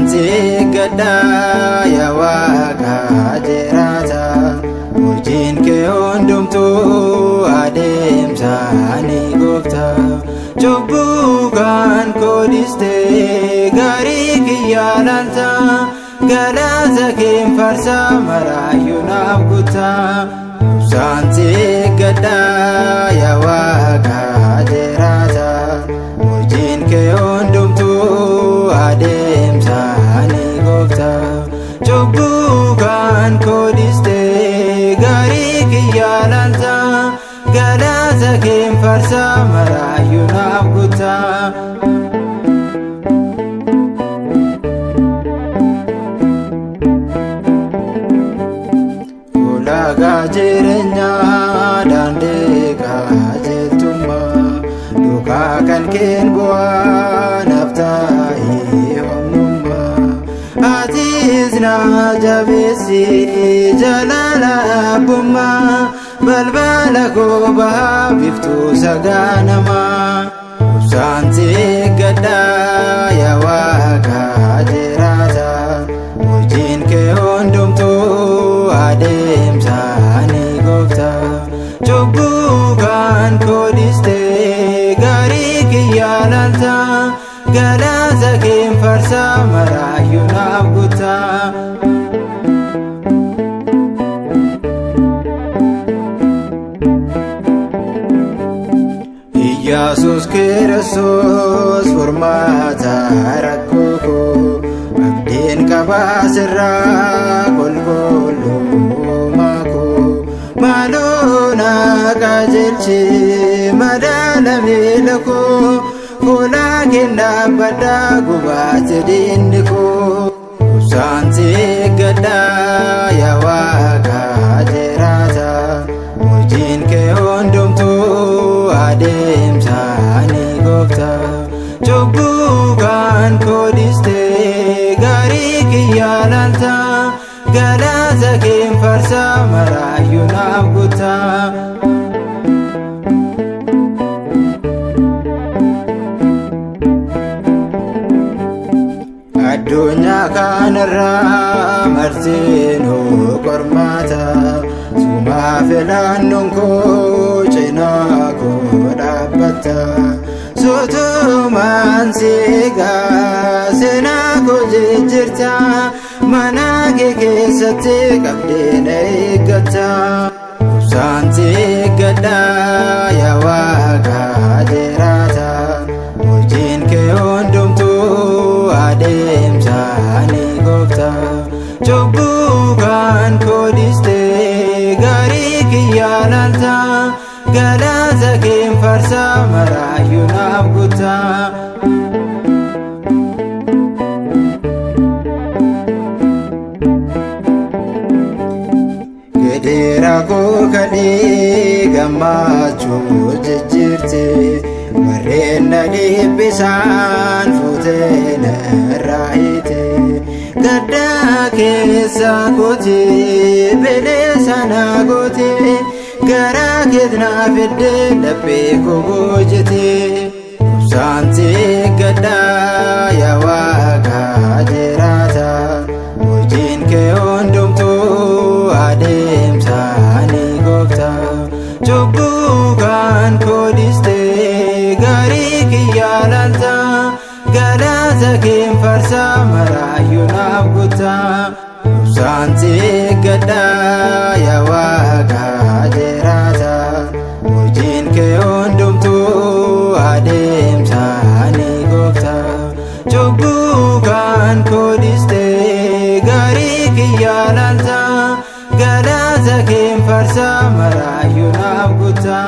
Obsaansi gaddaa yaa Waaqa jiraata hojiin kee hundumtuu adeemsaanii goofta cubbuu kan koodhistee gaarii kiyyaa laalta galata keen farsa maraayyuu naaf gutta. Obsaansi gaddaa yaa Waaqa jiraata hojiin kee hundumtuu adeemsaanii goofta cubbuu kan koodhistee gaarii kiyyaa laalta galata keen farsa maraayyuu naaf gutta. Ulaagaa jireenyaa daandii qajeeltummaa duukaa kan keen bu'aa naaf taa'ee humnummaa atiis na jabeessi jaalala abbummaa balbala koo bahaa biftuu sagaanamaa. Obsaansi gaddaa yaa Waaqa jiraata hojiin kee hundumtuu adeemsaanii goofta cubbuu kan koodhistee gaarii kiyyaa laalta galata keen farsa maraayyuu naaf gutta. Iyyaasuus Kiristoos furmaata rakkoo koo abdiin qabaa sirraa qulqullummaa koo maaloo na qajeelchi madaala miila koo fuula keen dhaabbadhaa gubaate diinni koo. Obsaansi gaddaa yaa Waaqa jiraata hojiin kee hundumtuu adeemsaanii goofta cubbuu kan koodhistee gaarii kiyyaa laalta galata keen farsa maraayyuu naaf gutta. Addunyaa kanarraa martinuu qormaata sumaa filannoon koo cinaa koo dhaabbata sotumaan siigaa seenaa koo jijjiirta mana kee keessatti qabdee na eeggatta. Obsaansi gaddaa yaa Waaqa jiraata hojiin kee hundumtuu adeemsaanii goofta cubbuu kan koodhistee gaarii kiyyaa laalta galata keen farsa maraayyuu naaf gutta. Gedeera koo kadhee gammachuu jijjiirte warreen na dhiibbisaan fuutee narraa hiite gaddaa keessa kooti bilisa na goote garaa keet na fidde laphee koo boojite. Obsaansi gaddaa yaa Waaqa jiraata hojiin kee hundumtuu adeemsaanii goofta cubbuu kan koodhistee gaarii kiyyaa laalta galata keen farsa maraayyuu naaf gutta. Obsaansi gaddaa yaa Waaqa jiraata hojiin kee hundumtuu adeemsaanii goofta cubbuu kan koodhistee gaarii kiyyaa laalta galata keen farsa maraayyuu naaf gutta.